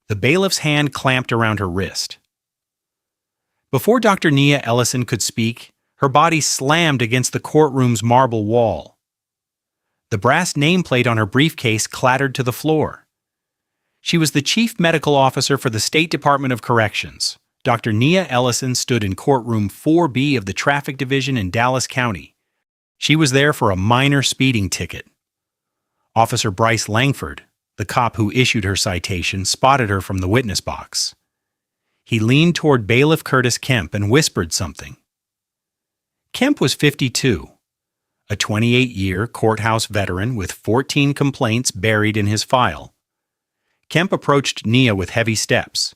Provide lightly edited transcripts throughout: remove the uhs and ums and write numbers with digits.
The bailiff's hand clamped around her wrist. Before Dr. Nia Ellison could speak, her body slammed against the courtroom's marble wall. The brass nameplate on her briefcase clattered to the floor. She was the chief medical officer for the State Department of Corrections. Dr. Nia Ellison stood in courtroom 4B of the Traffic Division in Dallas County. She was there for a minor speeding ticket. Officer Bryce Langford, the cop who issued her citation, spotted her from the witness box. He leaned toward Bailiff Curtis Kemp and whispered something. Kemp was 52, a 28-year courthouse veteran with 14 complaints buried in his file. Kemp approached Nia with heavy steps.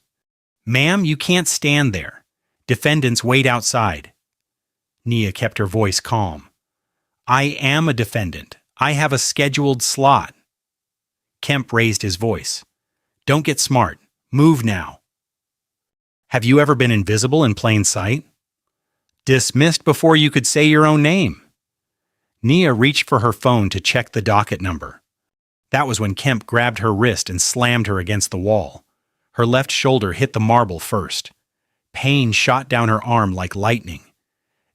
"Ma'am, you can't stand there. Defendants wait outside." Nia kept her voice calm. "I am a defendant. I have a scheduled slot." Kemp raised his voice. "Don't get smart. Move now." "Have you ever been invisible in plain sight?" "Dismissed before you could say your own name." Nia reached for her phone to check the docket number. That was when Kemp grabbed her wrist and slammed her against the wall. Her left shoulder hit the marble first. Pain shot down her arm like lightning.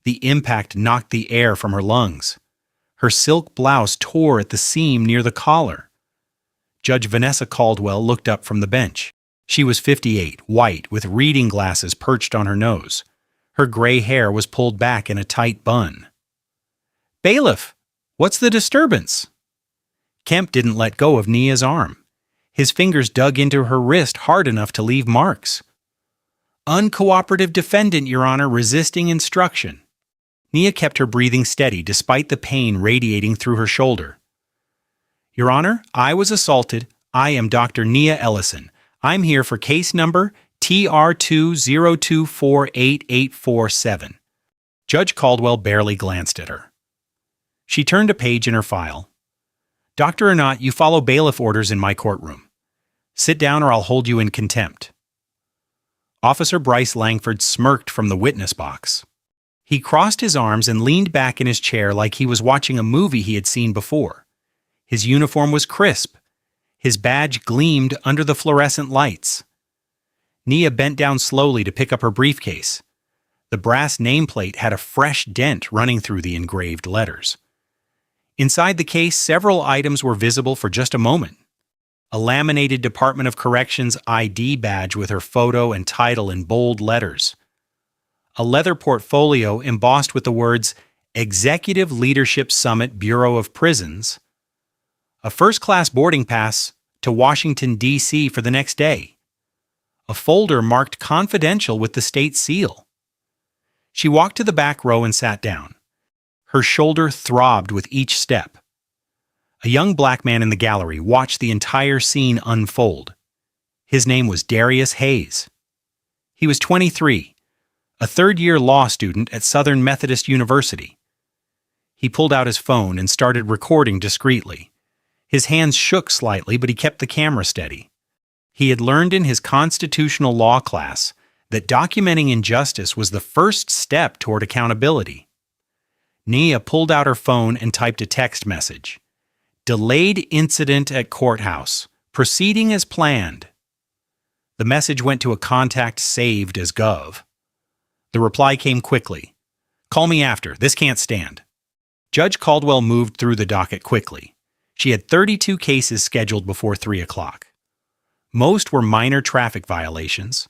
The impact knocked the air from her lungs. Her silk blouse tore at the seam near the collar. Judge Vanessa Caldwell looked up from the bench. She was 58, white, with reading glasses perched on her nose. Her gray hair was pulled back in a tight bun. "Bailiff, what's the disturbance?" Kemp didn't let go of Nia's arm. His fingers dug into her wrist hard enough to leave marks. "Uncooperative defendant, Your Honor, resisting instruction." Nia kept her breathing steady despite the pain radiating through her shoulder. "Your Honor, I was assaulted. I am Dr. Nia Ellison. I'm here for case number TR202488847. Judge Caldwell barely glanced at her. She turned a page in her file. "Doctor or not, you follow bailiff orders in my courtroom. Sit down or I'll hold you in contempt." Officer Bryce Langford smirked from the witness box. He crossed his arms and leaned back in his chair like he was watching a movie he had seen before. His uniform was crisp. His badge gleamed under the fluorescent lights. Nia bent down slowly to pick up her briefcase. The brass nameplate had a fresh dent running through the engraved letters. Inside the case, several items were visible for just a moment. A laminated Department of Corrections ID badge with her photo and title in bold letters. A leather portfolio embossed with the words Executive Leadership Summit, Bureau of Prisons. A first-class boarding pass to Washington, D.C. for the next day. A folder marked confidential with the state seal. She walked to the back row and sat down. Her shoulder throbbed with each step. A young black man in the gallery watched the entire scene unfold. His name was Darius Hayes. He was 23, a third-year law student at Southern Methodist University. He pulled out his phone and started recording discreetly. His hands shook slightly, but he kept the camera steady. He had learned in his constitutional law class that documenting injustice was the first step toward accountability. Nia pulled out her phone and typed a text message. "Delayed incident at courthouse. Proceeding as planned." The message went to a contact saved as Gov. The reply came quickly. "Call me after. This can't stand." Judge Caldwell moved through the docket quickly. She had 32 cases scheduled before 3 o'clock. Most were minor traffic violations,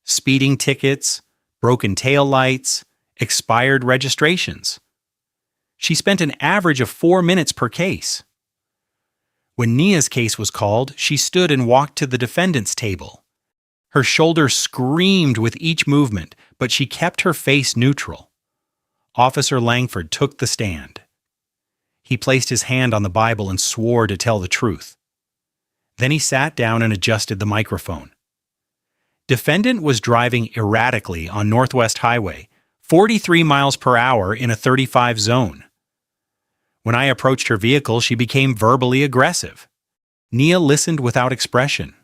speeding tickets, broken taillights, expired registrations. She spent an average of 4 minutes per case. When Nia's case was called, she stood and walked to the defendant's table. Her shoulder screamed with each movement, but she kept her face neutral. Officer Langford took the stand. He placed his hand on the Bible and swore to tell the truth. Then he sat down and adjusted the microphone. Defendant was driving erratically on Northwest Highway, 43 miles per hour in a 35 zone. When I approached her vehicle, she became verbally aggressive. Nia listened without expression.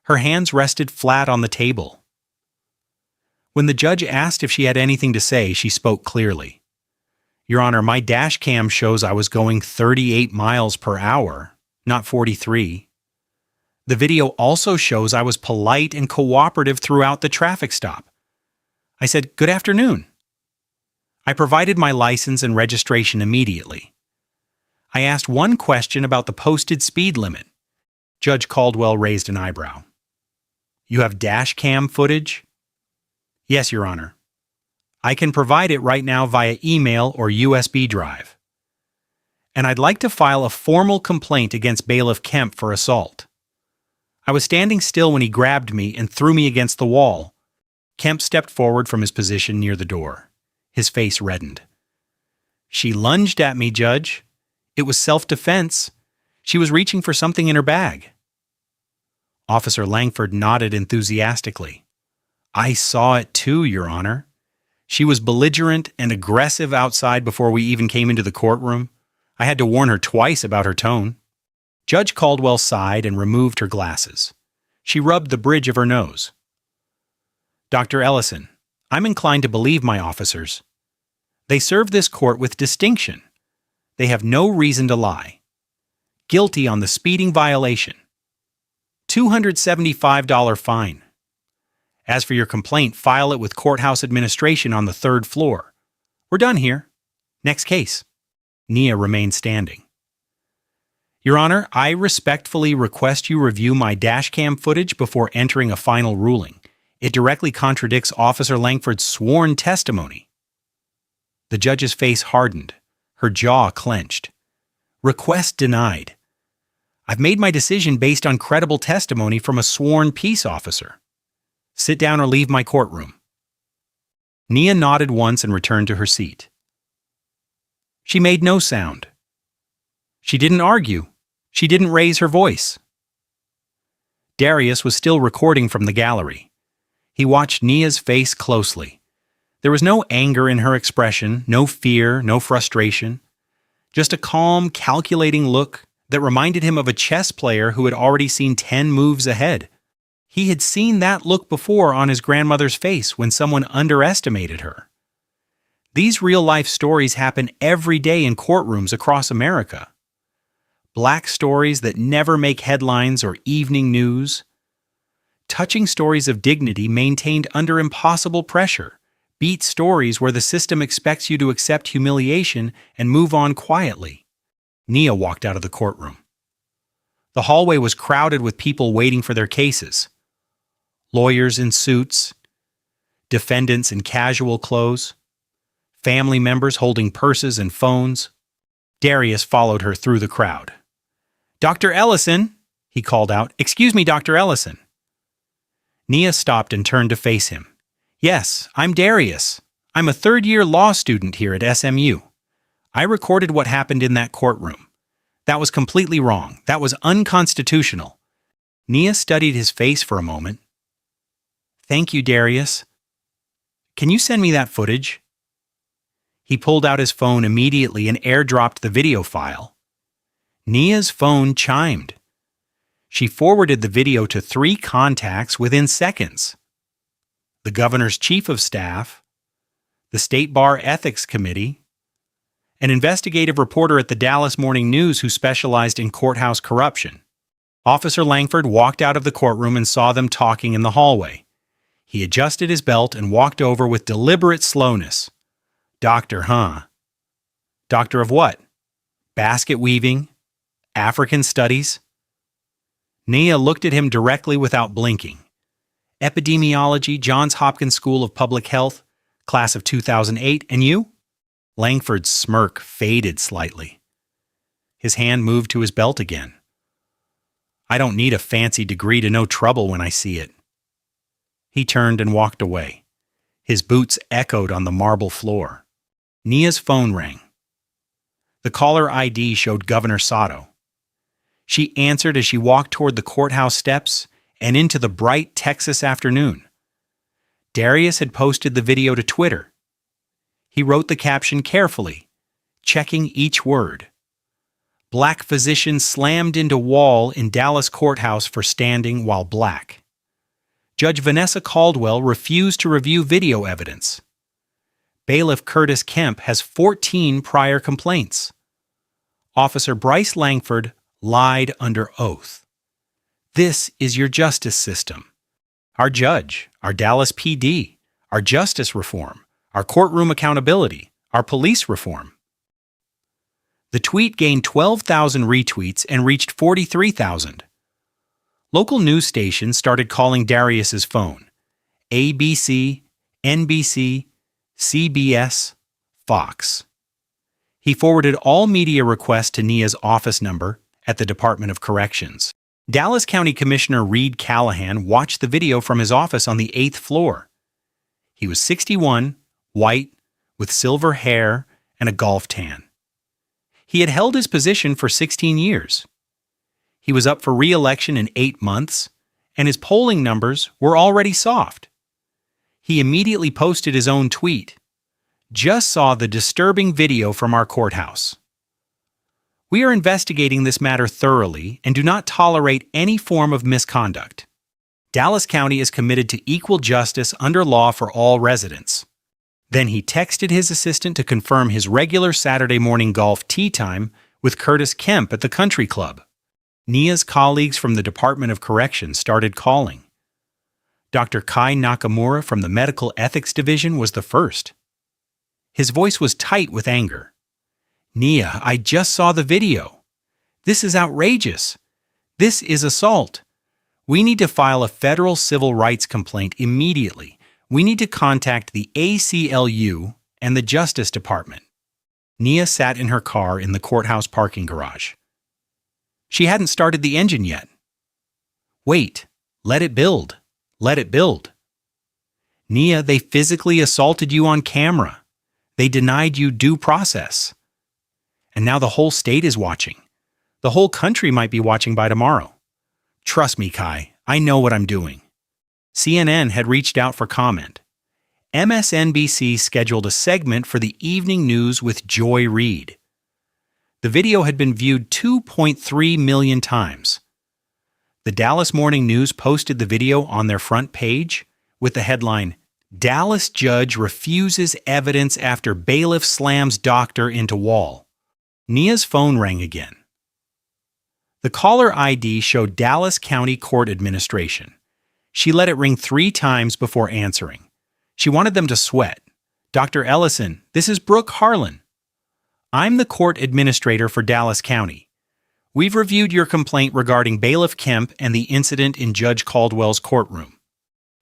Her hands rested flat on the table. When the judge asked if she had anything to say, she spoke clearly. "Your Honor, my dash cam shows I was going 38 miles per hour, not 43. The video also shows I was polite and cooperative throughout the traffic stop. I said, "Good afternoon." I provided my license and registration immediately. I asked one question about the posted speed limit. Judge Caldwell raised an eyebrow. "You have dash cam footage?" "Yes, Your Honor. I can provide it right now via email or USB drive. And I'd like to file a formal complaint against Bailiff Kemp for assault. I was standing still when he grabbed me and threw me against the wall." Kemp stepped forward from his position near the door. His face reddened. "She lunged at me, Judge. It was self-defense. She was reaching for something in her bag." Officer Langford nodded enthusiastically. "I saw it too, Your Honor. She was belligerent and aggressive outside before we even came into the courtroom. I had to warn her twice about her tone." Judge Caldwell sighed and removed her glasses. She rubbed the bridge of her nose. "Dr. Ellison, I'm inclined to believe my officers. They serve this court with distinction. They have no reason to lie. Guilty on the speeding violation. $275 fine. As for your complaint, file it with courthouse administration on the 3rd floor. We're done here. Next case." Nia remained standing. "Your Honor, I respectfully request you review my dashcam footage before entering a final ruling. It directly contradicts Officer Langford's sworn testimony." The judge's face hardened. Her jaw clenched. "Request denied. I've made my decision based on credible testimony from a sworn peace officer. Sit down or leave my courtroom." Nia nodded once and returned to her seat. She made no sound. She didn't argue. She didn't raise her voice. Darius was still recording from the gallery. He watched Nia's face closely. There was no anger in her expression, no fear, no frustration. Just a calm, calculating look that reminded him of a chess player who had already seen 10 moves ahead. He had seen that look before on his grandmother's face when someone underestimated her. These real-life stories happen every day in courtrooms across America. Black stories that never make headlines or evening news. Touching stories of dignity maintained under impossible pressure. Beat stories where the system expects you to accept humiliation and move on quietly. Nia walked out of the courtroom. The hallway was crowded with people waiting for their cases. Lawyers in suits, defendants in casual clothes, family members holding purses and phones. Darius followed her through the crowd. "Dr. Ellison," he called out. "Excuse me, Dr. Ellison." Nia stopped and turned to face him. "Yes, I'm Darius. I'm a third-year law student here at SMU. I recorded what happened in that courtroom. That was completely wrong. That was unconstitutional." Nia studied his face for a moment. "Thank you, Darius. Can you send me that footage?" He pulled out his phone immediately and airdropped the video file. Nia's phone chimed. She forwarded the video to 3 contacts within seconds. The governor's chief of staff, the State Bar Ethics Committee, an investigative reporter at the Dallas Morning News who specialized in courthouse corruption. Officer Langford walked out of the courtroom and saw them talking in the hallway. He adjusted his belt and walked over with deliberate slowness. "Doctor, huh? Doctor of what? Basket weaving? African studies?" Nia looked at him directly without blinking. "Epidemiology, Johns Hopkins School of Public Health, class of 2008, and you?" Langford's smirk faded slightly. His hand moved to his belt again. "I don't need a fancy degree to know trouble when I see it." He turned and walked away. His boots echoed on the marble floor. Nia's phone rang. The caller ID showed Governor Sato. She answered as she walked toward the courthouse steps and into the bright Texas afternoon. Darius had posted the video to Twitter. He wrote the caption carefully, checking each word. "Black physician slammed into wall in Dallas courthouse for standing while black. Judge Vanessa Caldwell refused to review video evidence. Bailiff Curtis Kemp has 14 prior complaints. Officer Bryce Langford lied under oath. This is your justice system. Our judge, our Dallas PD, our justice reform, our courtroom accountability, our police reform. The tweet gained 12,000 retweets and reached 43,000. Local news stations started calling Darius's phone. ABC, NBC, CBS, Fox. He forwarded all media requests to Nia's office number at the Department of Corrections. Dallas County Commissioner Reed Callahan watched the video from his office on the 8th floor. He was 61, white, with silver hair and a golf tan. He had held his position for 16 years. He was up for re-election in 8 months, and his polling numbers were already soft. He immediately posted his own tweet. Just saw the disturbing video from our courthouse. We are investigating this matter thoroughly and do not tolerate any form of misconduct. Dallas County is committed to equal justice under law for all residents. Then he texted his assistant to confirm his regular Saturday morning golf tee time with Curtis Kemp at the country club. Nia's colleagues from the Department of Corrections started calling. Dr. Kai Nakamura from the Medical Ethics Division was the first. His voice was tight with anger. Nia, I just saw the video. This is outrageous. This is assault. We need to file a federal civil rights complaint immediately. We need to contact the ACLU and the Justice Department. Nia sat in her car in the courthouse parking garage. She hadn't started the engine yet. Wait, let it build. Let it build. Nia, they physically assaulted you on camera. They denied you due process. And now the whole state is watching. The whole country might be watching by tomorrow. Trust me, Kai, I know what I'm doing. CNN had reached out for comment. MSNBC scheduled a segment for the evening news with Joy Reid. The video had been viewed 2.3 million times. The Dallas Morning News posted the video on their front page with the headline, Dallas Judge Refuses Evidence After Bailiff Slams Doctor into Wall. Nia's phone rang again. The caller ID showed Dallas County Court Administration. She let it ring 3 times before answering. She wanted them to sweat. Dr. Ellison, this is Brooke Harlan. I'm the court administrator for Dallas County. We've reviewed your complaint regarding Bailiff Kemp and the incident in Judge Caldwell's courtroom.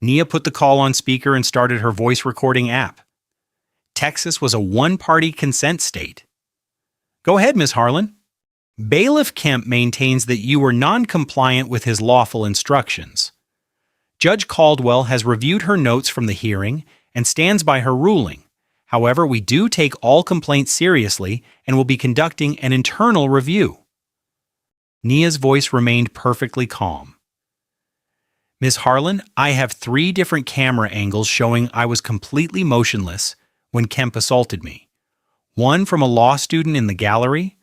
Nia put the call on speaker and started her voice recording app. Texas was a one-party consent state. Go ahead, Ms. Harlan. Bailiff Kemp maintains that you were non-compliant with his lawful instructions. Judge Caldwell has reviewed her notes from the hearing and stands by her ruling. However, we do take all complaints seriously and will be conducting an internal review. Nia's voice remained perfectly calm. Ms. Harlan, I have 3 different camera angles showing I was completely motionless when Kemp assaulted me. One from a law student in the gallery,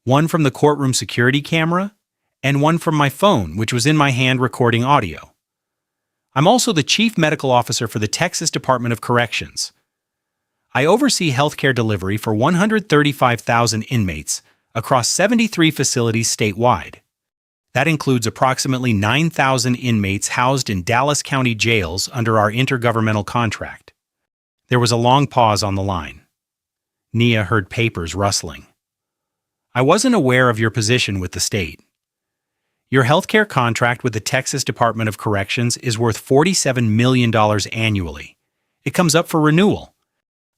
one from the courtroom security camera, and one from my phone, which was in my hand recording audio. I'm also the Chief Medical Officer for the Texas Department of Corrections. I oversee healthcare delivery for 135,000 inmates across 73 facilities statewide. That includes approximately 9,000 inmates housed in Dallas County jails under our intergovernmental contract. There was a long pause on the line. Nia heard papers rustling. I wasn't aware of your position with the state. Your healthcare contract with the Texas Department of Corrections is worth $47 million annually. It comes up for renewal.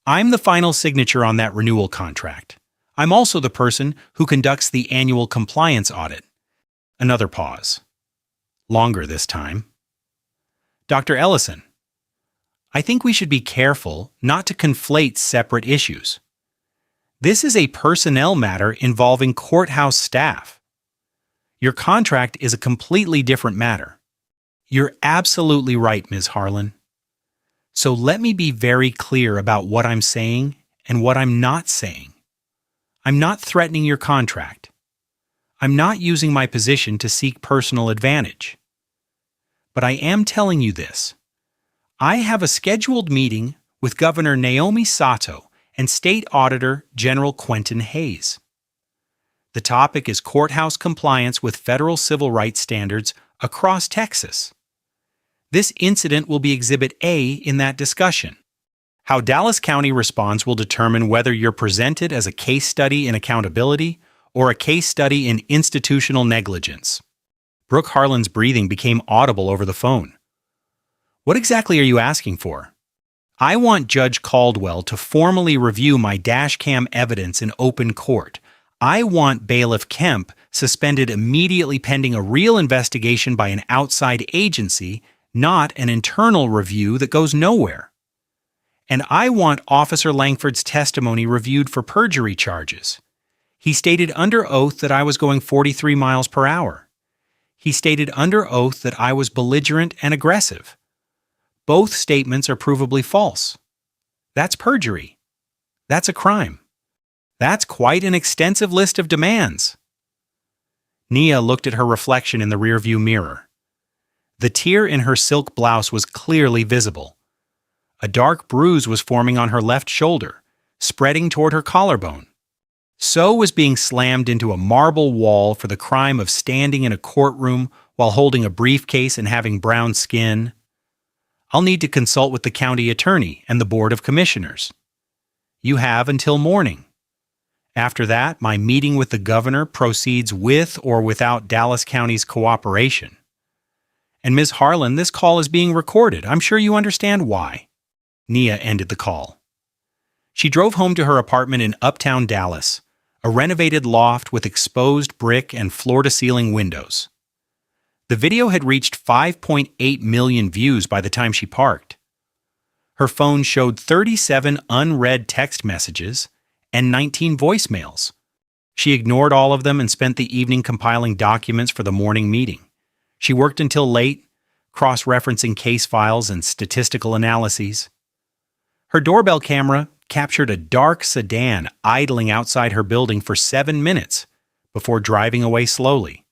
I'm the final signature on that renewal contract. I'm also the person who conducts the annual compliance audit. Another pause. Longer this time. Dr. Ellison, I think we should be careful not to conflate separate issues. This is a personnel matter involving courthouse staff. Your contract is a completely different matter. You're absolutely right, Ms. Harlan. So let me be very clear about what I'm saying and what I'm not saying. I'm not threatening your contract. I'm not using my position to seek personal advantage. But I am telling you this. I have a scheduled meeting with Governor Naomi Sato and State Auditor General Quentin Hayes. The topic is courthouse compliance with federal civil rights standards across Texas. This incident will be Exhibit A in that discussion. How Dallas County responds will determine whether you're presented as a case study in accountability or a case study in institutional negligence. Brooke Harlan's breathing became audible over the phone. What exactly are you asking for? I want Judge Caldwell to formally review my dashcam evidence in open court. I want Bailiff Kemp suspended immediately pending a real investigation by an outside agency, not an internal review that goes nowhere. And I want Officer Langford's testimony reviewed for perjury charges. He stated under oath that I was going 43 miles per hour. He stated under oath that I was belligerent and aggressive. Both statements are provably false. That's perjury. That's a crime. That's quite an extensive list of demands. Nia looked at her reflection in the rearview mirror. The tear in her silk blouse was clearly visible. A dark bruise was forming on her left shoulder, spreading toward her collarbone. So was being slammed into a marble wall for the crime of standing in a courtroom while holding a briefcase and having brown skin. I'll need to consult with the county attorney and the board of commissioners. You have until morning. After that, my meeting with the governor proceeds with or without Dallas County's cooperation. And Ms. Harlan, this call is being recorded. I'm sure you understand why. Nia ended the call. She drove home to her apartment in uptown Dallas, a renovated loft with exposed brick and floor-to-ceiling windows. The video had reached 5.8 million views by the time she parked. Her phone showed 37 unread text messages and 19 voicemails. She ignored all of them and spent the evening compiling documents for the morning meeting. She worked until late, cross-referencing case files and statistical analyses. Her doorbell camera captured a dark sedan idling outside her building for 7 minutes before driving away slowly.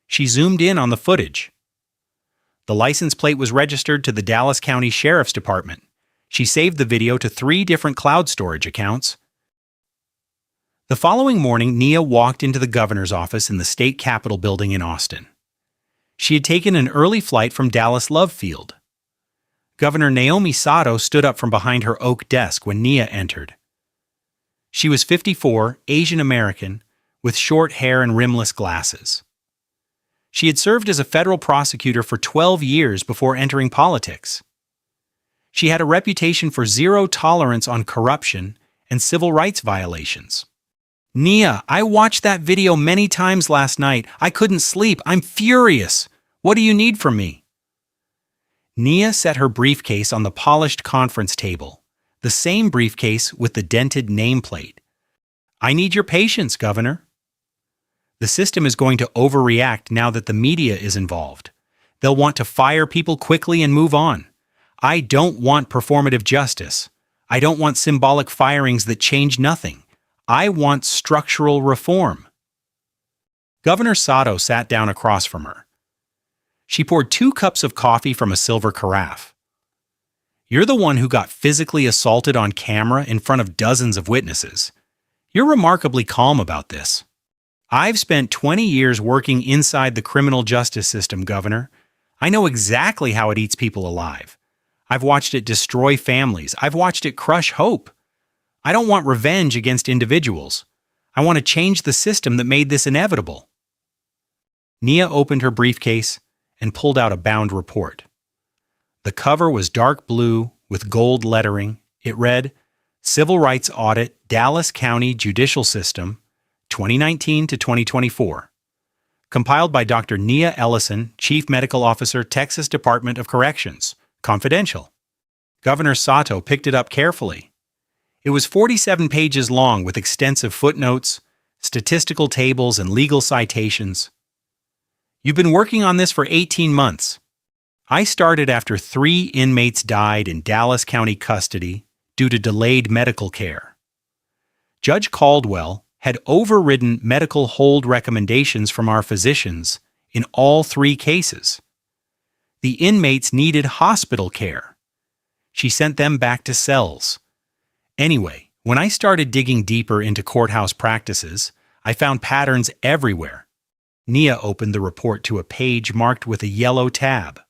She zoomed in on the footage. The license plate was registered to the Dallas County Sheriff's Department. She saved the video to 3 different cloud storage accounts. The following morning, Nia walked into the governor's office in the state capitol building in Austin. She had taken an early flight from Dallas Love Field. Governor Naomi Sato stood up from behind her oak desk when Nia entered. She was 54, Asian American, with short hair and rimless glasses. She had served as a federal prosecutor for 12 years before entering politics. She had a reputation for zero tolerance on corruption and civil rights violations. Nia, I watched that video many times last night. I couldn't sleep. I'm furious. What do you need from me? Nia set her briefcase on the polished conference table, the same briefcase with the dented nameplate. I need your patience, Governor. The system is going to overreact now that the media is involved. They'll want to fire people quickly and move on. I don't want performative justice. I don't want symbolic firings that change nothing. I want structural reform. Governor Sato sat down across from her. She poured 2 cups of coffee from a silver carafe. You're the one who got physically assaulted on camera in front of dozens of witnesses. You're remarkably calm about this. I've spent 20 years working inside the criminal justice system, Governor. I know exactly how it eats people alive. I've watched it destroy families. I've watched it crush hope. I don't want revenge against individuals. I want to change the system that made this inevitable. Nia opened her briefcase and pulled out a bound report. The cover was dark blue with gold lettering. It read, Civil Rights Audit, Dallas County Judicial System, 2019 to 2024. Compiled by Dr. Nia Ellison, Chief Medical Officer, Texas Department of Corrections. Confidential. Governor Sato picked it up carefully. It was 47 pages long with extensive footnotes, statistical tables, and legal citations. You've been working on this for 18 months. I started after 3 inmates died in Dallas County custody due to delayed medical care. Judge Caldwell had overridden medical hold recommendations from our physicians in all 3 cases. The inmates needed hospital care. She sent them back to cells. Anyway, when I started digging deeper into courthouse practices, I found patterns everywhere. Nia opened the report to a page marked with a yellow tab.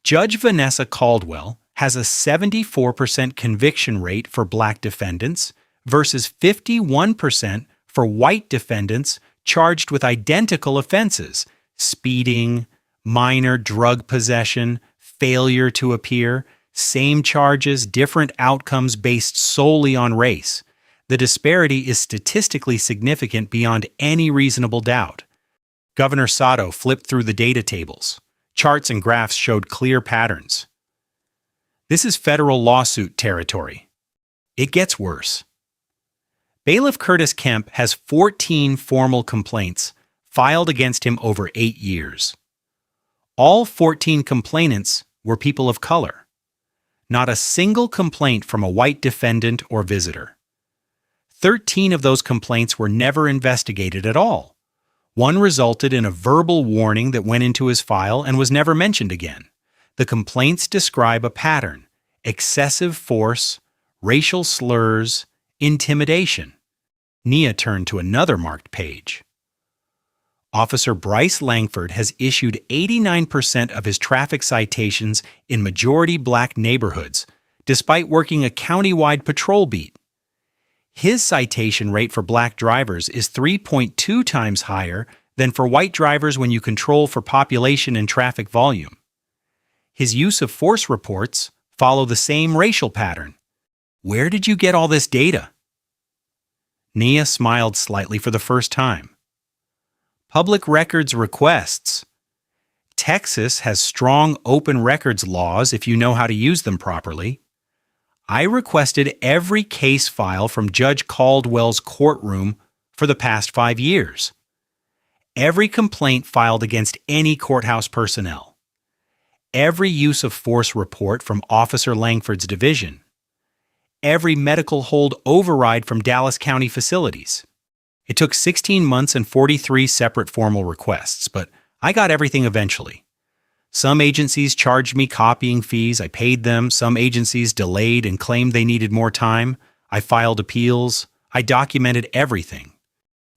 Judge Vanessa Caldwell has a 74% conviction rate for black defendants versus 51% for white defendants charged with identical offenses: speeding, minor drug possession, failure to appear, same charges, different outcomes based solely on race. The disparity is statistically significant beyond any reasonable doubt. Governor Sato flipped through the data tables. Charts and graphs showed clear patterns. This is federal lawsuit territory. It gets worse. Bailiff Curtis Kemp has 14 formal complaints filed against him over 8 years. All 14 complainants were people of color. Not a single complaint from a white defendant or visitor. 13 of those complaints were never investigated at all. One resulted in a verbal warning that went into his file and was never mentioned again. The complaints describe a pattern: excessive force, racial slurs, intimidation. Nia turned to another marked page. Officer Bryce Langford has issued 89% of his traffic citations in majority black neighborhoods, despite working a county-wide patrol beat. His citation rate for black drivers is 3.2 times higher than for white drivers when you control for population and traffic volume. His use of force reports follow the same racial pattern. Where did you get all this data? Nia smiled slightly for the first time. Public records requests. Texas has strong open records laws if you know how to use them properly. I requested every case file from Judge Caldwell's courtroom for the past 5 years. Every complaint filed against any courthouse personnel. Every use of force report from Officer Langford's division. Every medical hold override from Dallas County facilities. It took 16 months and 43 separate formal requests, but I got everything eventually. Some agencies charged me copying fees. I paid them. Some agencies delayed and claimed they needed more time. I filed appeals. I documented everything.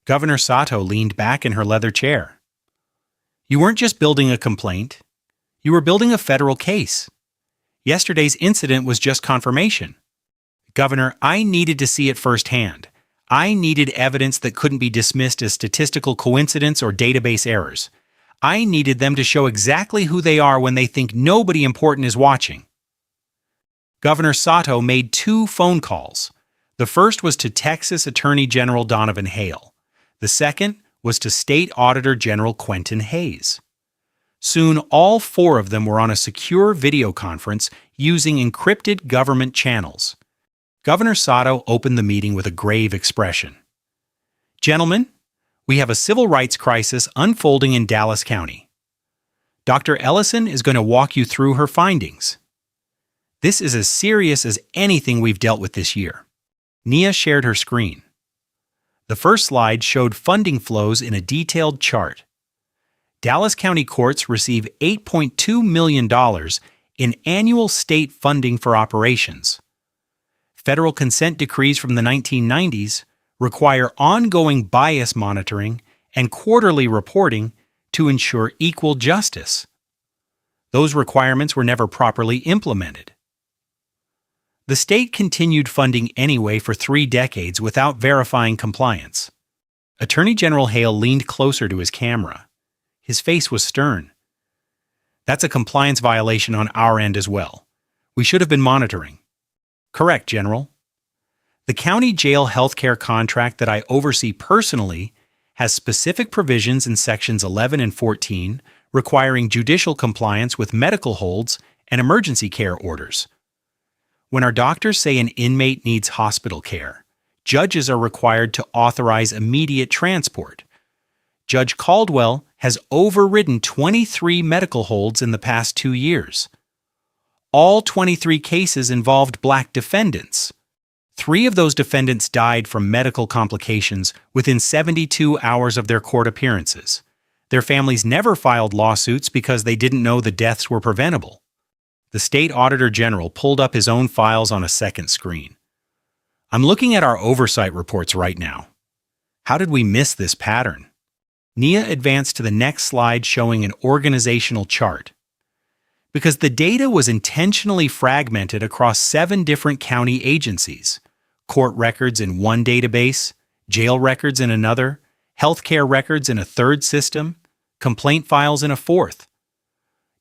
Governor Sato leaned back in her leather chair. You weren't just building a complaint. You were building a federal case. Yesterday's incident was just confirmation. Governor, I needed to see it firsthand. I needed evidence that couldn't be dismissed as statistical coincidence or database errors. I needed them to show exactly who they are when they think nobody important is watching. Governor Sato made 2 phone calls. The first was to Texas Attorney General Donovan Hale. The second was to State Auditor General Quentin Hayes. Soon, all 4 of them were on a secure video conference using encrypted government channels. Governor Sato opened the meeting with a grave expression. Gentlemen, we have a civil rights crisis unfolding in Dallas County. Dr. Ellison is going to walk you through her findings. This is as serious as anything we've dealt with this year. Nia shared her screen. The first slide showed funding flows in a detailed chart. Dallas County courts receive $8.2 million in annual state funding for operations. Federal consent decrees from the 1990s require ongoing bias monitoring and quarterly reporting to ensure equal justice. Those requirements were never properly implemented. The state continued funding anyway for 3 decades without verifying compliance. Attorney General Hale leaned closer to his camera. His face was stern. That's a compliance violation on our end as well. We should have been monitoring. Correct, General. The county jail healthcare contract that I oversee personally has specific provisions in sections 11 and 14 requiring judicial compliance with medical holds and emergency care orders. When our doctors say an inmate needs hospital care, judges are required to authorize immediate transport. Judge Caldwell has overridden 23 medical holds in the past 2 years. All 23 cases involved black defendants. 3 of those defendants died from medical complications within 72 hours of their court appearances. Their families never filed lawsuits because they didn't know the deaths were preventable. The state auditor general pulled up his own files on a second screen. I'm looking at our oversight reports right now. How did we miss this pattern? Nia advanced to the next slide showing an organizational chart. Because the data was intentionally fragmented across 7 different county agencies, court records in one database, jail records in another, healthcare records in a third system, complaint files in a fourth.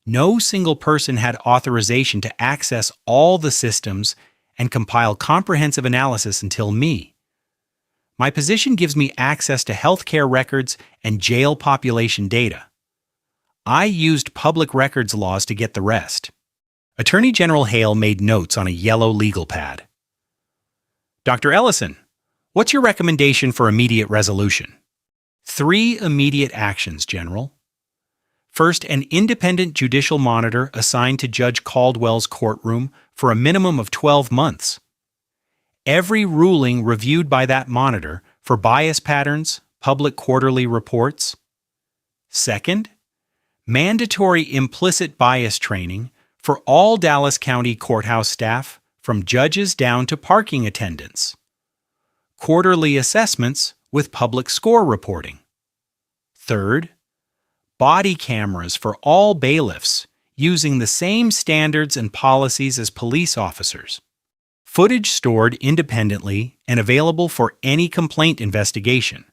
No single person had authorization to access all the systems and compile comprehensive analysis until me. My position gives me access to healthcare records and jail population data. I used public records laws to get the rest. Attorney General Hale made notes on a yellow legal pad. Dr. Ellison, what's your recommendation for immediate resolution? 3 immediate actions, General. First, an independent judicial monitor assigned to Judge Caldwell's courtroom for a minimum of 12 months. Every ruling reviewed by that monitor for bias patterns, public quarterly reports. Second, mandatory implicit bias training for all Dallas County courthouse staff, from judges down to parking attendants. Quarterly assessments with public score reporting. Third, body cameras for all bailiffs using the same standards and policies as police officers. Footage stored independently and available for any complaint investigation.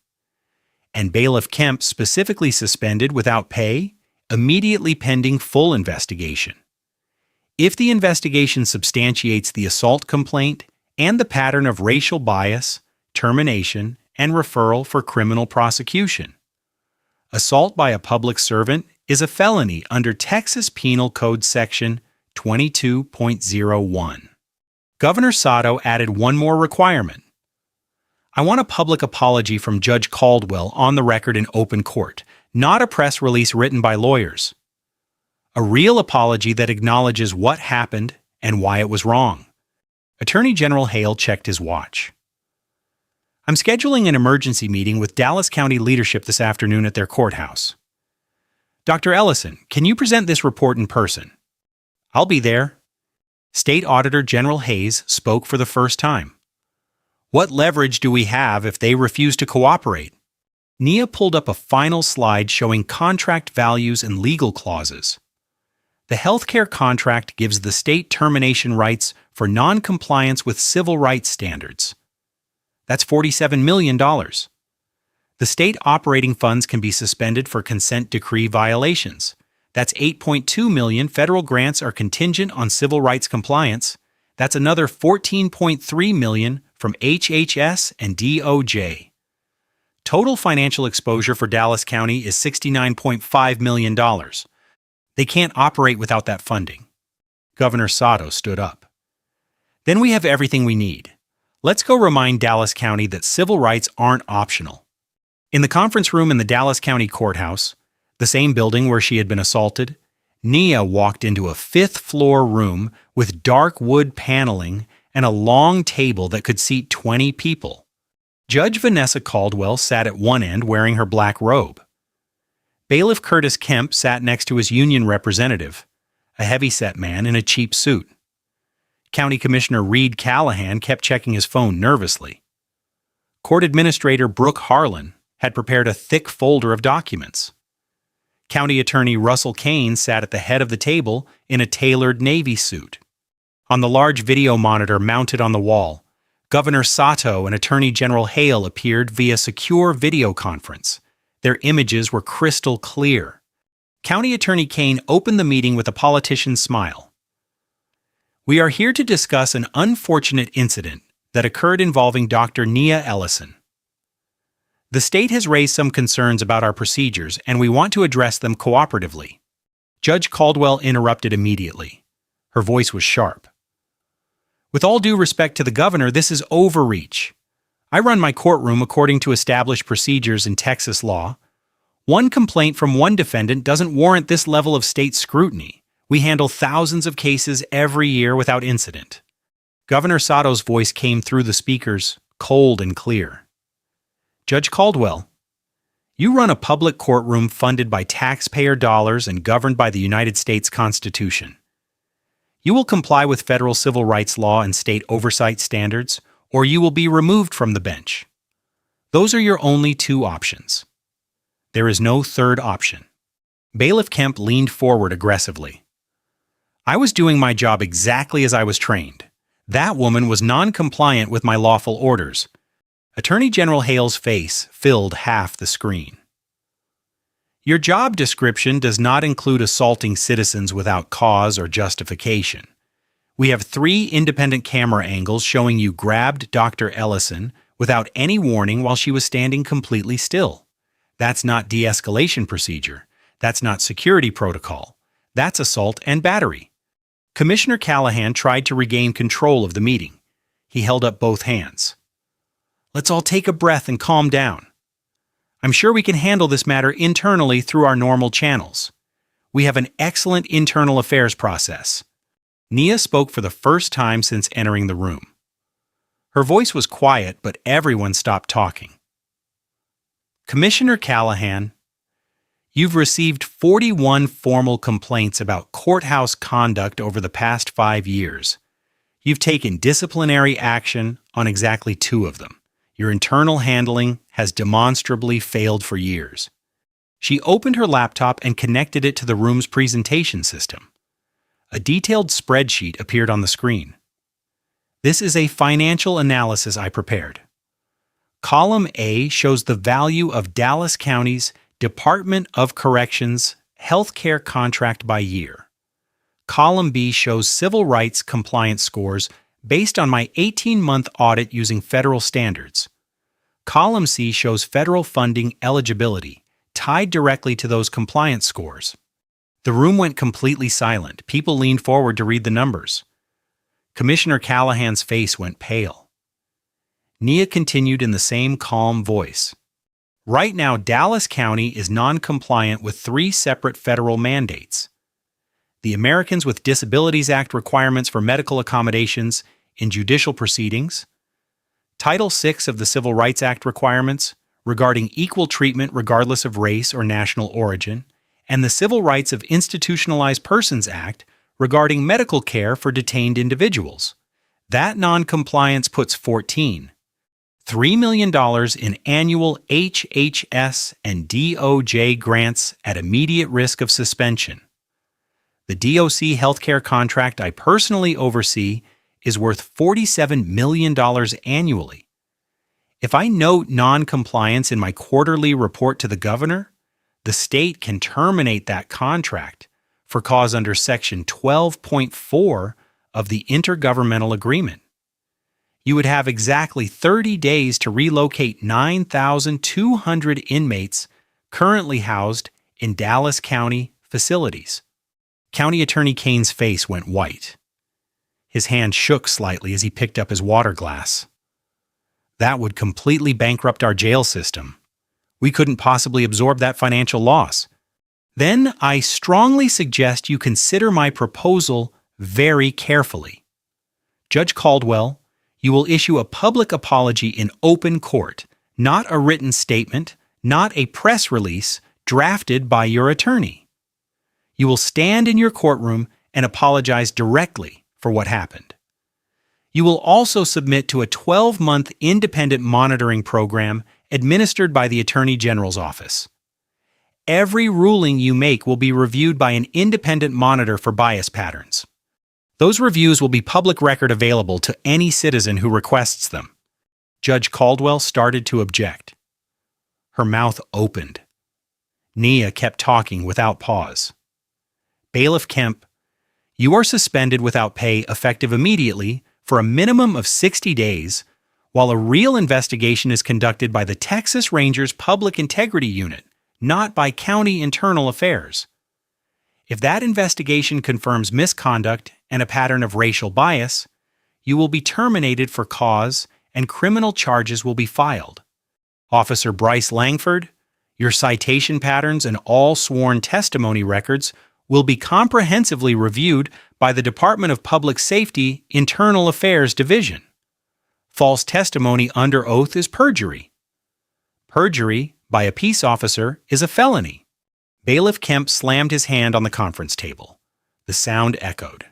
And Bailiff Kemp specifically suspended without pay, immediately pending full investigation. If the investigation substantiates the assault complaint and the pattern of racial bias, termination, and referral for criminal prosecution. Assault by a public servant is a felony under Texas Penal Code Section 22.01. Governor Sato added one more requirement. I want a public apology from Judge Caldwell on the record in open court, not a press release written by lawyers. A real apology that acknowledges what happened and why it was wrong. Attorney General Hale checked his watch. I'm scheduling an emergency meeting with Dallas County leadership this afternoon at their courthouse. Dr. Ellison, can you present this report in person? I'll be there. State Auditor General Hayes spoke for the first time. What leverage do we have if they refuse to cooperate? Nia pulled up a final slide showing contract values and legal clauses. The healthcare contract gives the state termination rights for non-compliance with civil rights standards. That's $47 million. The state operating funds can be suspended for consent decree violations. That's $8.2 million. Federal grants are contingent on civil rights compliance. That's another $14.3 million from HHS and DOJ. Total financial exposure for Dallas County is $69.5 million. They can't operate without that funding. Governor Sato stood up. Then we have everything we need. Let's go remind Dallas County that civil rights aren't optional. In the conference room in the Dallas County Courthouse, the same building where she had been assaulted, Nia walked into a 5th-floor room with dark wood paneling and a long table that could seat 20 people. Judge Vanessa Caldwell sat at one end wearing her black robe. Bailiff Curtis Kemp sat next to his union representative, a heavy-set man in a cheap suit. County Commissioner Reed Callahan kept checking his phone nervously. Court Administrator Brooke Harlan had prepared a thick folder of documents. County Attorney Russell Kane sat at the head of the table in a tailored Navy suit. On the large video monitor mounted on the wall, Governor Sato and Attorney General Hale appeared via secure video conference. Their images were crystal clear. County Attorney Kane opened the meeting with a politician's smile. We are here to discuss an unfortunate incident that occurred involving Dr. Nia Ellison. The state has raised some concerns about our procedures, and we want to address them cooperatively. Judge Caldwell interrupted immediately. Her voice was sharp. With all due respect to the governor, this is overreach. I run my courtroom according to established procedures in Texas law. One complaint from one defendant doesn't warrant this level of state scrutiny. We handle thousands of cases every year without incident. Governor Sato's voice came through the speakers, cold and clear. Judge Caldwell, you run a public courtroom funded by taxpayer dollars and governed by the United States Constitution. You will comply with federal civil rights law and state oversight standards, or you will be removed from the bench. Those are your only 2 options. There is no third option. Bailiff Kemp leaned forward aggressively. I was doing my job exactly as I was trained. That woman was non-compliant with my lawful orders. Attorney General Hale's face filled half the screen. Your job description does not include assaulting citizens without cause or justification. We have 3 independent camera angles showing you grabbed Dr. Ellison without any warning while she was standing completely still. That's not de-escalation procedure. That's not security protocol. That's assault and battery. Commissioner Callahan tried to regain control of the meeting. He held up both hands. Let's all take a breath and calm down. I'm sure we can handle this matter internally through our normal channels. We have an excellent internal affairs process. Nia spoke for the first time since entering the room. Her voice was quiet, but everyone stopped talking. Commissioner Callahan, you've received 41 formal complaints about courthouse conduct over the past 5 years. You've taken disciplinary action on exactly 2 of them. Your internal handling has demonstrably failed for years. She opened her laptop and connected it to the room's presentation system. A detailed spreadsheet appeared on the screen. This is a financial analysis I prepared. Column A shows the value of Dallas County's Department of Corrections healthcare contract by year. Column B shows civil rights compliance scores based on my 18-month audit using federal standards. Column C shows federal funding eligibility, tied directly to those compliance scores. The room went completely silent. People leaned forward to read the numbers. Commissioner Callahan's face went pale. Nia continued in the same calm voice. Right now, Dallas County is non-compliant with 3 separate federal mandates. The Americans with Disabilities Act requirements for medical accommodations in judicial proceedings, Title VI of the Civil Rights Act requirements regarding equal treatment regardless of race or national origin, and the Civil Rights of Institutionalized Persons Act regarding medical care for detained individuals. That non-compliance puts 14. $3 million in annual HHS and DOJ grants at immediate risk of suspension. The DOC healthcare contract I personally oversee is worth $47 million annually. If I note non-compliance in my quarterly report to the governor, the state can terminate that contract for cause under Section 12.4 of the Intergovernmental Agreement. You would have exactly 30 days to relocate 9,200 inmates currently housed in Dallas County facilities. County Attorney Kane's face went white. His hand shook slightly as he picked up his water glass. That would completely bankrupt our jail system. We couldn't possibly absorb that financial loss. Then I strongly suggest you consider my proposal very carefully. Judge Caldwell, you will issue a public apology in open court, not a written statement, not a press release drafted by your attorney. You will stand in your courtroom and apologize directly for what happened. You will also submit to a 12-month independent monitoring program administered by the Attorney General's office. Every ruling you make will be reviewed by an independent monitor for bias patterns. Those reviews will be public record available to any citizen who requests them. Judge Caldwell started to object. Her mouth opened. Nia kept talking without pause. Bailiff Kemp, you are suspended without pay effective immediately for a minimum of 60 days while a real investigation is conducted by the Texas Rangers Public Integrity Unit, not by county internal affairs. If that investigation confirms misconduct and a pattern of racial bias, you will be terminated for cause and criminal charges will be filed. Officer Bryce Langford, your citation patterns and all sworn testimony records will be comprehensively reviewed by the Department of Public Safety Internal Affairs Division. False testimony under oath is perjury. Perjury by a peace officer is a felony. Bailiff Kemp slammed his hand on the conference table. The sound echoed.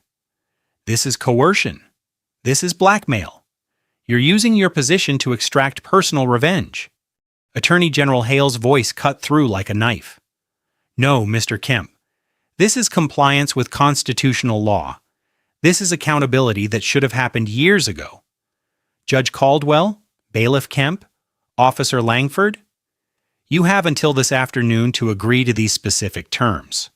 This is coercion. This is blackmail. You're using your position to extract personal revenge. Attorney General Hale's voice cut through like a knife. No, Mr. Kemp. This is compliance with constitutional law. This is accountability that should have happened years ago. Judge Caldwell, Bailiff Kemp, Officer Langford, you have until this afternoon to agree to these specific terms.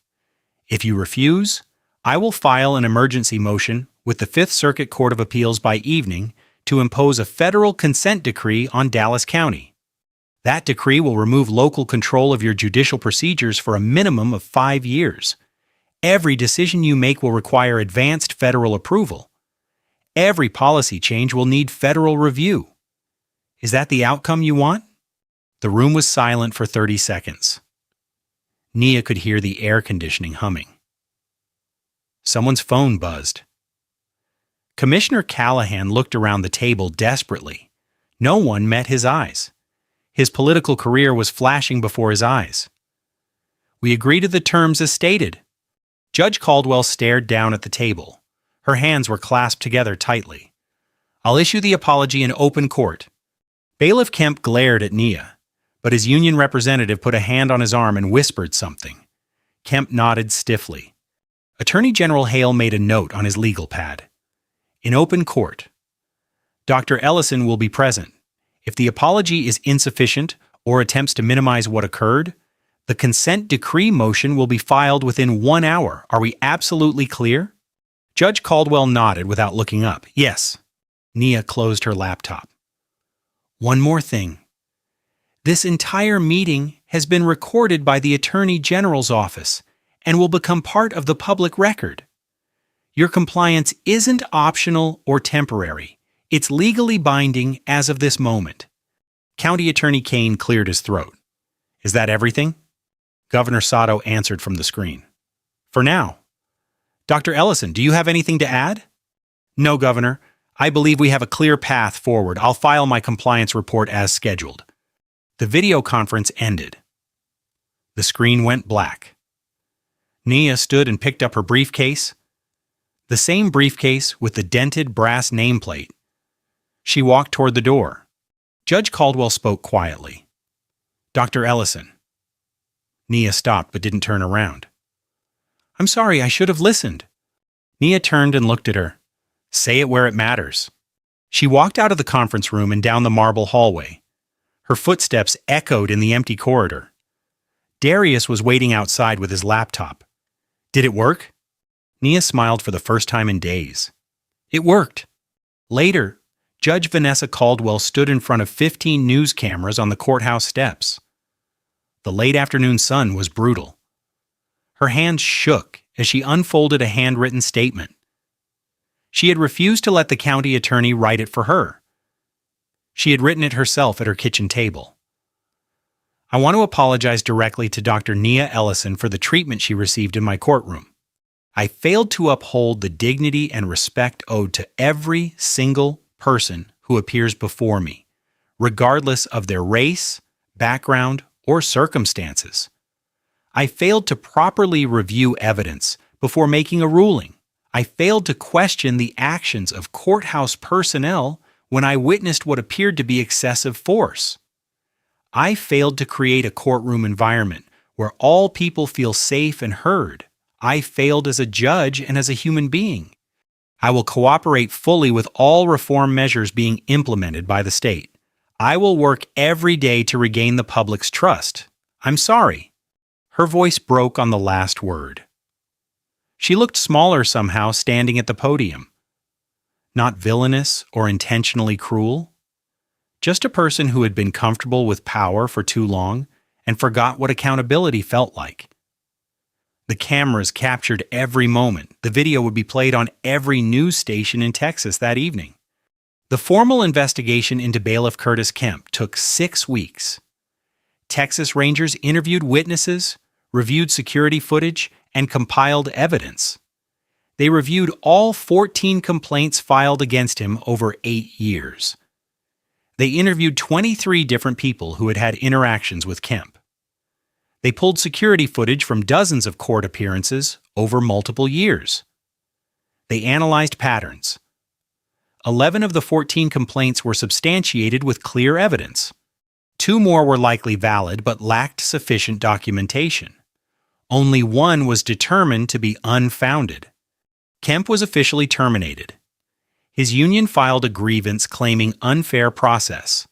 If you refuse, I will file an emergency motion with the Fifth Circuit Court of Appeals by evening to impose a federal consent decree on Dallas County. That decree will remove local control of your judicial procedures for a minimum of 5 years. Every decision you make will require advanced federal approval. Every policy change will need federal review. Is that the outcome you want? The room was silent for 30 seconds. Nia could hear the air conditioning humming. Someone's phone buzzed. Commissioner Callahan looked around the table desperately. No one met his eyes. His political career was flashing before his eyes. We agree to the terms as stated. Judge Caldwell stared down at the table. Her hands were clasped together tightly. I'll issue the apology in open court. Bailiff Kemp glared at Nia, but his union representative put a hand on his arm and whispered something. Kemp nodded stiffly. Attorney General Hale made a note on his legal pad. In open court, Dr. Ellison will be present. If the apology is insufficient or attempts to minimize what occurred, the consent decree motion will be filed within 1 hour. Are we absolutely clear? Judge Caldwell nodded without looking up. Yes. Nia closed her laptop. One more thing. This entire meeting has been recorded by the Attorney General's office and will become part of the public record. Your compliance isn't optional or temporary. It's legally binding as of this moment. County Attorney Kane cleared his throat. Is that everything? Governor Sato answered from the screen. For now. Dr. Ellison, do you have anything to add? No, Governor. I believe we have a clear path forward. I'll file my compliance report as scheduled. The video conference ended. The screen went black. Nia stood and picked up her briefcase. The same briefcase with the dented brass nameplate. She walked toward the door. Judge Caldwell spoke quietly. Dr. Ellison. Nia stopped but didn't turn around. I'm sorry, I should have listened. Nia turned and looked at her. Say it where it matters. She walked out of the conference room and down the marble hallway. Her footsteps echoed in the empty corridor. Darius was waiting outside with his laptop. Did it work? Nia smiled for the first time in days. It worked. Later, Judge Vanessa Caldwell stood in front of 15 news cameras on the courthouse steps. The late afternoon sun was brutal. Her hands shook as she unfolded a handwritten statement. She had refused to let the county attorney write it for her. She had written it herself at her kitchen table. I want to apologize directly to Dr. Nia Ellison for the treatment she received in my courtroom. I failed to uphold the dignity and respect owed to every single person who appears before me, regardless of their race, background, or circumstances. I failed to properly review evidence before making a ruling. I failed to question the actions of courthouse personnel when I witnessed what appeared to be excessive force. I failed to create a courtroom environment where all people feel safe and heard. I failed as a judge and as a human being. I will cooperate fully with all reform measures being implemented by the state. I will work every day to regain the public's trust. I'm sorry. Her voice broke on the last word. She looked smaller somehow standing at the podium. Not villainous or intentionally cruel. Just a person who had been comfortable with power for too long and forgot what accountability felt like. The cameras captured every moment. The video would be played on every news station in Texas that evening. The formal investigation into Bailiff Curtis Kemp took 6 weeks. Texas Rangers interviewed witnesses, reviewed security footage, and compiled evidence. They reviewed all 14 complaints filed against him over 8 years. They interviewed 23 different people who had had interactions with Kemp. They pulled security footage from dozens of court appearances over multiple years. They analyzed patterns. 11 of the 14 complaints were substantiated with clear evidence. 2 more were likely valid but lacked sufficient documentation. Only 1 was determined to be unfounded. Kemp was officially terminated. His union filed a grievance claiming unfair process.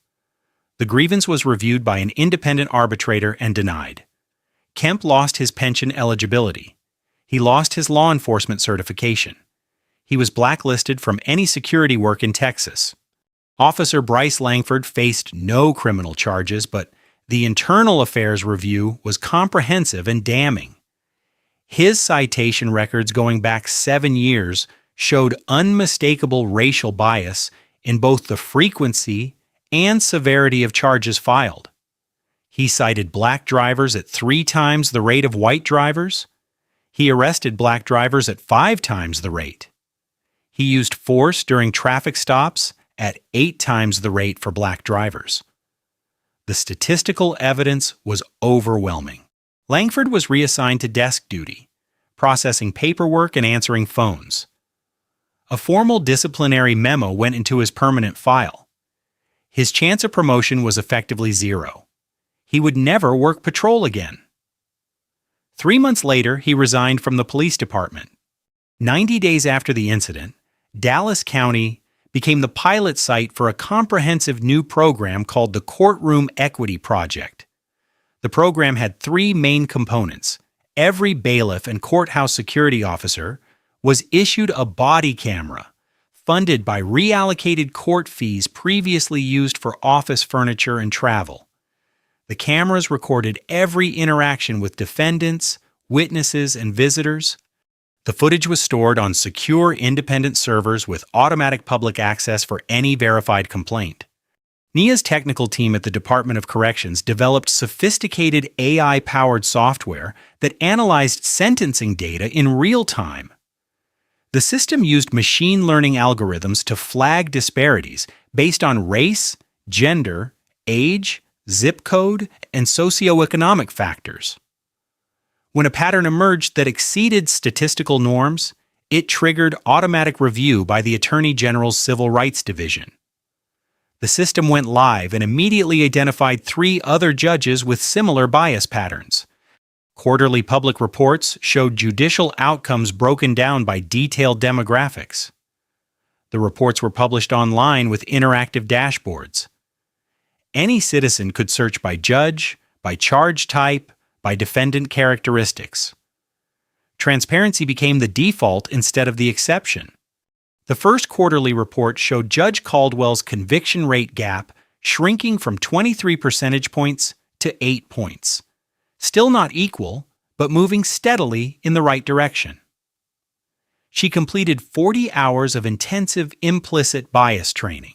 The grievance was reviewed by an independent arbitrator and denied. Kemp lost his pension eligibility. He lost his law enforcement certification. He was blacklisted from any security work in Texas. Officer Bryce Langford faced no criminal charges, but the Internal Affairs Review was comprehensive and damning. His citation records going back 7 years showed unmistakable racial bias in both the frequency and severity of charges filed. He cited black drivers at 3 times the rate of white drivers. He arrested black drivers at 5 times the rate. He used force during traffic stops at 8 times the rate for black drivers. The statistical evidence was overwhelming. Langford was reassigned to desk duty, processing paperwork and answering phones. A formal disciplinary memo went into his permanent file. His chance of promotion was effectively 0. He would never work patrol again. 3 months later, he resigned from the police department. 90 days after the incident, Dallas County became the pilot site for a comprehensive new program called the Courtroom Equity Project. The program had 3 main components. Every bailiff and courthouse security officer was issued a body camera funded by reallocated court fees previously used for office furniture and travel. The cameras recorded every interaction with defendants, witnesses, and visitors. The footage was stored on secure independent servers with automatic public access for any verified complaint. Nia's technical team at the Department of Corrections developed sophisticated AI-powered software that analyzed sentencing data in real time. The system used machine learning algorithms to flag disparities based on race, gender, age, zip code, and socioeconomic factors. When a pattern emerged that exceeded statistical norms, it triggered automatic review by the Attorney General's Civil Rights Division. The system went live and immediately identified 3 other judges with similar bias patterns. Quarterly public reports showed judicial outcomes broken down by detailed demographics. The reports were published online with interactive dashboards. Any citizen could search by judge, by charge type, by defendant characteristics. Transparency became the default instead of the exception. The first quarterly report showed Judge Caldwell's conviction rate gap shrinking from 23 percentage points to 8 points. Still not equal, but moving steadily in the right direction. She completed 40 hours of intensive implicit bias training.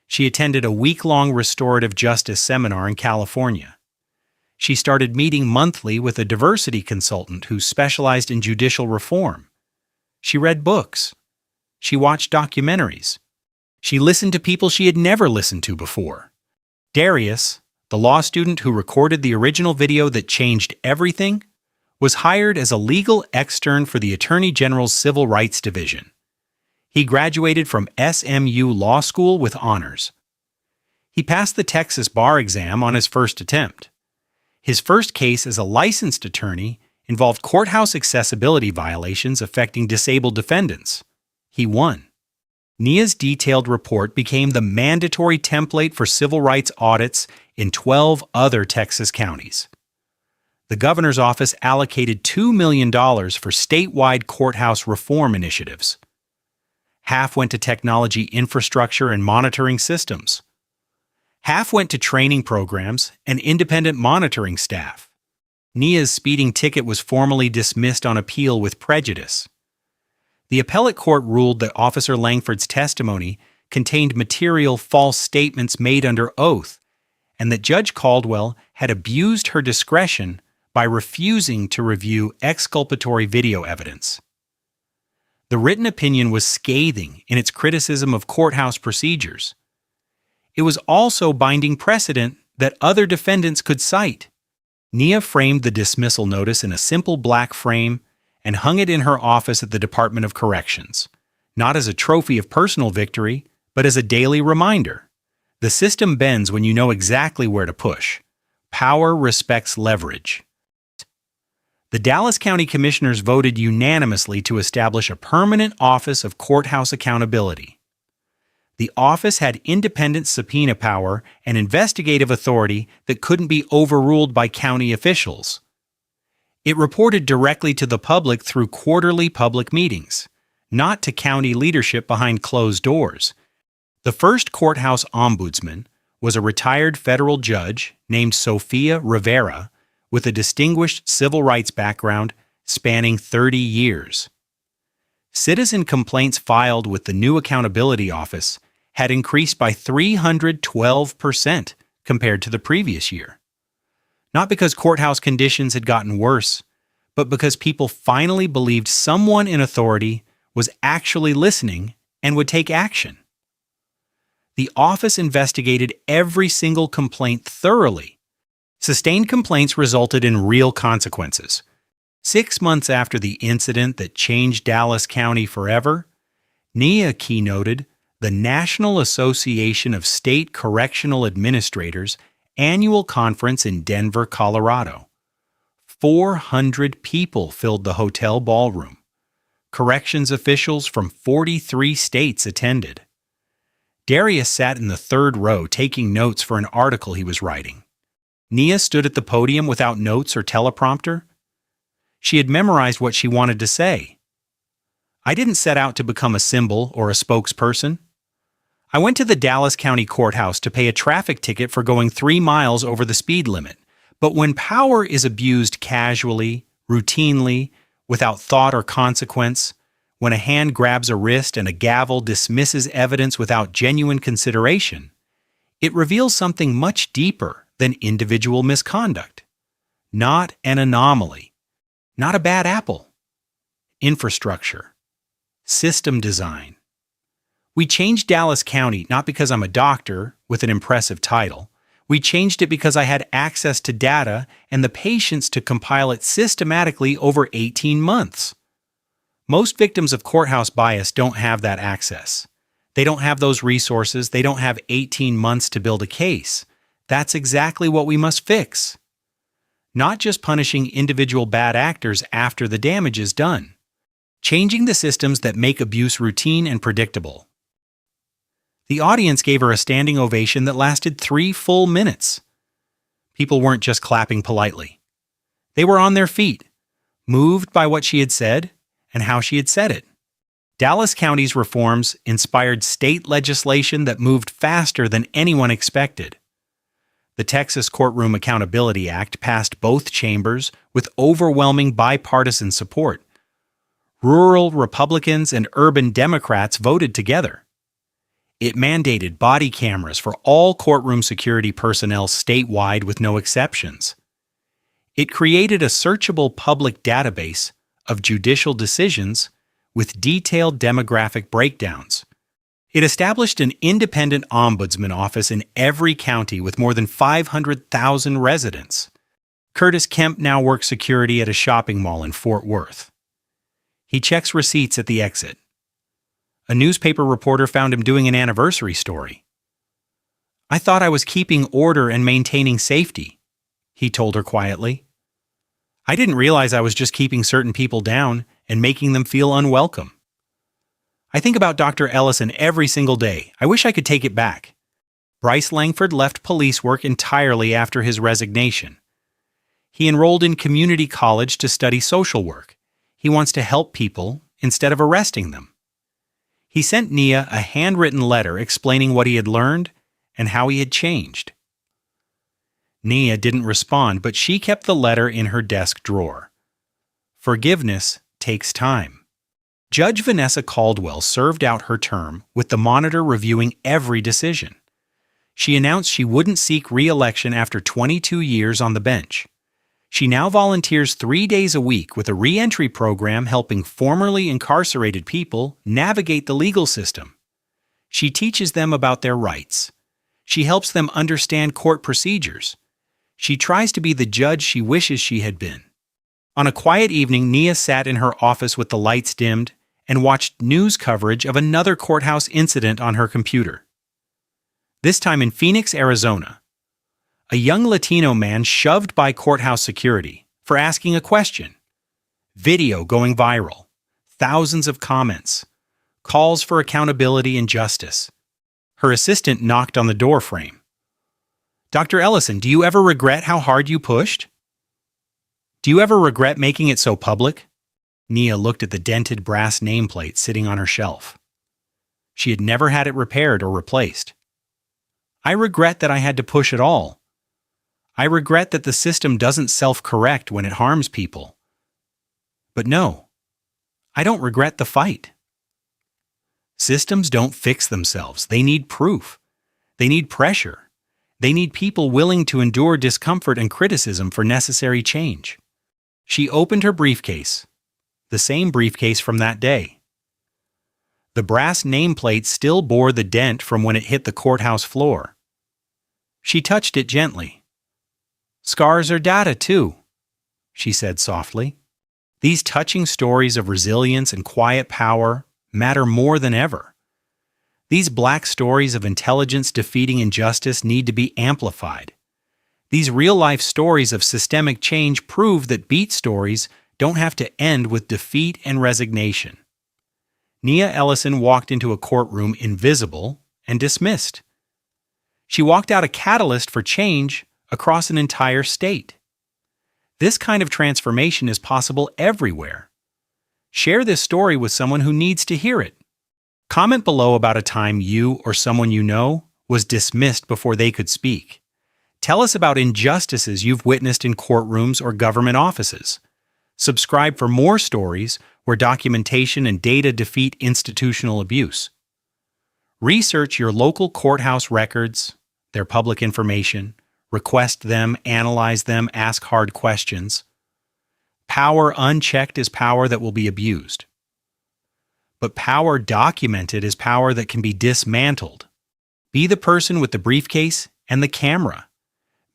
She attended a week-long restorative justice seminar in California. She started meeting monthly with a diversity consultant who specialized in judicial reform. She read books. She watched documentaries. She listened to people she had never listened to before. Darius, the law student who recorded the original video that changed everything, was hired as a legal extern for the Attorney General's Civil Rights Division. He graduated from SMU Law School with honors. He passed the Texas bar exam on his first attempt. His first case as a licensed attorney involved courthouse accessibility violations affecting disabled defendants. He won. Nia's detailed report became the mandatory template for civil rights audits in 12 other Texas counties. The governor's office allocated $2 million for statewide courthouse reform initiatives. Half went to technology infrastructure and monitoring systems. Half went to training programs and independent monitoring staff. Nia's speeding ticket was formally dismissed on appeal with prejudice. The appellate court ruled that Officer Langford's testimony contained material false statements made under oath, and that Judge Caldwell had abused her discretion by refusing to review exculpatory video evidence. The written opinion was scathing in its criticism of courthouse procedures. It was also binding precedent that other defendants could cite. Nia framed the dismissal notice in a simple black frame and hung it in her office at the Department of Corrections, not as a trophy of personal victory, but as a daily reminder. The system bends when you know exactly where to push. Power respects leverage. The Dallas County Commissioners voted unanimously to establish a permanent Office of Courthouse Accountability. The office had independent subpoena power and investigative authority that couldn't be overruled by county officials. It reported directly to the public through quarterly public meetings, not to county leadership behind closed doors. The first courthouse ombudsman was a retired federal judge named Sophia Rivera with a distinguished civil rights background spanning 30 years. Citizen complaints filed with the new Accountability Office had increased by 312% compared to the previous year. Not because courthouse conditions had gotten worse, but because people finally believed someone in authority was actually listening and would take action. The office investigated every single complaint thoroughly. Sustained complaints resulted in real consequences. 6 months after the incident that changed Dallas County forever, Nia keynoted the National Association of State Correctional Administrators annual conference in Denver, Colorado. 400 people filled the hotel ballroom. Corrections officials from 43 states attended. Darius sat in the third row taking notes for an article he was writing. Nia stood at the podium without notes or teleprompter. She had memorized what she wanted to say. I didn't set out to become a symbol or a spokesperson. I went to the Dallas County Courthouse to pay a traffic ticket for going 3 miles over the speed limit. But when power is abused casually, routinely, without thought or consequence, when a hand grabs a wrist and a gavel dismisses evidence without genuine consideration, it reveals something much deeper than individual misconduct. Not an anomaly. Not a bad apple. Infrastructure. System design. We changed Dallas County not because I'm a doctor with an impressive title. We changed it because I had access to data and the patience to compile it systematically over 18 months. Most victims of courthouse bias don't have that access. They don't have those resources. They don't have 18 months to build a case. That's exactly what we must fix. Not just punishing individual bad actors after the damage is done. Changing the systems that make abuse routine and predictable. The audience gave her a standing ovation that lasted 3 full minutes. People weren't just clapping politely. They were on their feet, moved by what she had said and how she had said it. Dallas County's reforms inspired state legislation that moved faster than anyone expected. The Texas Courtroom Accountability Act passed both chambers with overwhelming bipartisan support. Rural Republicans and urban Democrats voted together. It mandated body cameras for all courtroom security personnel statewide with no exceptions. It created a searchable public database of judicial decisions with detailed demographic breakdowns. It established an independent ombudsman office in every county with more than 500,000 residents. Curtis Kemp now works security at a shopping mall in Fort Worth. He checks receipts at the exit. A newspaper reporter found him doing an anniversary story. "I thought I was keeping order and maintaining safety," he told her quietly. "I didn't realize I was just keeping certain people down and making them feel unwelcome. I think about Dr. Ellison every single day. I wish I could take it back." Bryce Langford left police work entirely after his resignation. He enrolled in community college to study social work. He wants to help people instead of arresting them. He sent Nia a handwritten letter explaining what he had learned and how he had changed. Nia didn't respond, but she kept the letter in her desk drawer. Forgiveness takes time. Judge Vanessa Caldwell served out her term with the monitor reviewing every decision. She announced she wouldn't seek re-election after 22 years on the bench. She now volunteers 3 days a week with a re-entry program helping formerly incarcerated people navigate the legal system. She teaches them about their rights. She helps them understand court procedures. She tries to be the judge she wishes she had been. On a quiet evening, Nia sat in her office with the lights dimmed and watched news coverage of another courthouse incident on her computer. This time in Phoenix, Arizona. A young Latino man shoved by courthouse security for asking a question. Video going viral. Thousands of comments. Calls for accountability and justice. Her assistant knocked on the door frame. Dr. Ellison, do you ever regret how hard you pushed? Do you ever regret making it so public? Nia looked at the dented brass nameplate sitting on her shelf. She had never had it repaired or replaced. I regret that I had to push it all. I regret that the system doesn't self-correct when it harms people. But no, I don't regret the fight. Systems don't fix themselves. They need proof. They need pressure. They need people willing to endure discomfort and criticism for necessary change. She opened her briefcase, the same briefcase from that day. The brass nameplate still bore the dent from when it hit the courthouse floor. She touched it gently. Scars are data too, she said softly. These touching stories of resilience and quiet power matter more than ever. These black stories of intelligence defeating injustice need to be amplified. These real-life stories of systemic change prove that beat stories don't have to end with defeat and resignation. Nia Ellison walked into a courtroom invisible and dismissed. She walked out a catalyst for change across an entire state. This kind of transformation is possible everywhere. Share this story with someone who needs to hear it. Comment below about a time you or someone you know was dismissed before they could speak. Tell us about injustices you've witnessed in courtrooms or government offices. Subscribe for more stories where documentation and data defeat institutional abuse. Research your local courthouse records, their public information, request them, analyze them, ask hard questions. Power unchecked is power that will be abused. But power documented is power that can be dismantled. Be the person with the briefcase and the camera.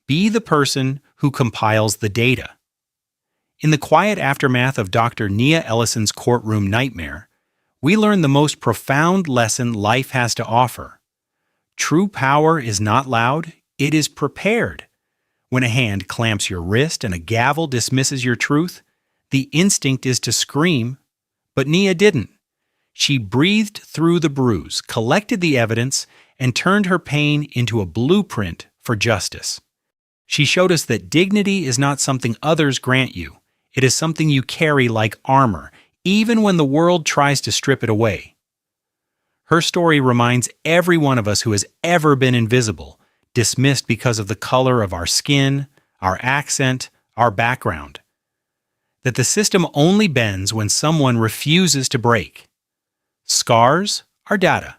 Be the person who compiles the data. In the quiet aftermath of Dr. Nia Ellison's courtroom nightmare, we learn the most profound lesson life has to offer. True power is not loud, it is prepared. When a hand clamps your wrist and a gavel dismisses your truth, the instinct is to scream, but Nia didn't. She breathed through the bruise, collected the evidence, and turned her pain into a blueprint for justice. She showed us that dignity is not something others grant you. It is something you carry like armor, even when the world tries to strip it away. Her story reminds every one of us who has ever been invisible, dismissed because of the color of our skin, our accent, our background, that the system only bends when someone refuses to break. Scars are data.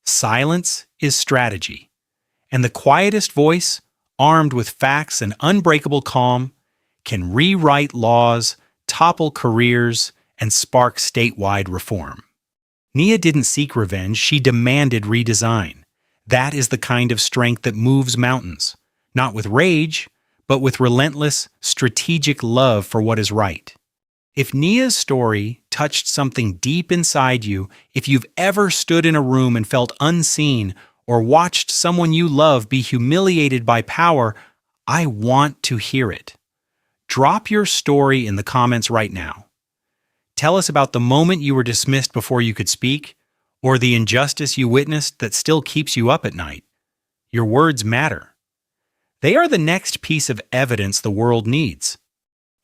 Silence is strategy. And the quietest voice, armed with facts and unbreakable calm, can rewrite laws, topple careers, and spark statewide reform. Nia didn't seek revenge, she demanded redesign. That is the kind of strength that moves mountains, not with rage, but with relentless, strategic love for what is right. If Nia's story touched something deep inside you, if you've ever stood in a room and felt unseen, or watched someone you love be humiliated by power, I want to hear it. Drop your story in the comments right now. Tell us about the moment you were dismissed before you could speak, or the injustice you witnessed that still keeps you up at night. Your words matter. They are the next piece of evidence the world needs.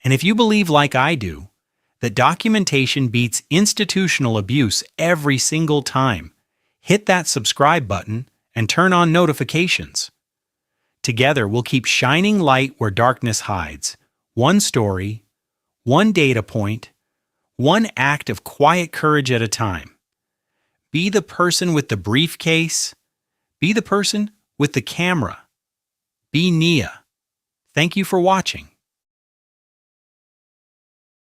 And if you believe, like I do, that documentation beats institutional abuse every single time, hit that subscribe button and turn on notifications. Together, we'll keep shining light where darkness hides. One story, one data point, one act of quiet courage at a time. Be the person with the briefcase. Be the person with the camera. Be Nia. Thank you for watching.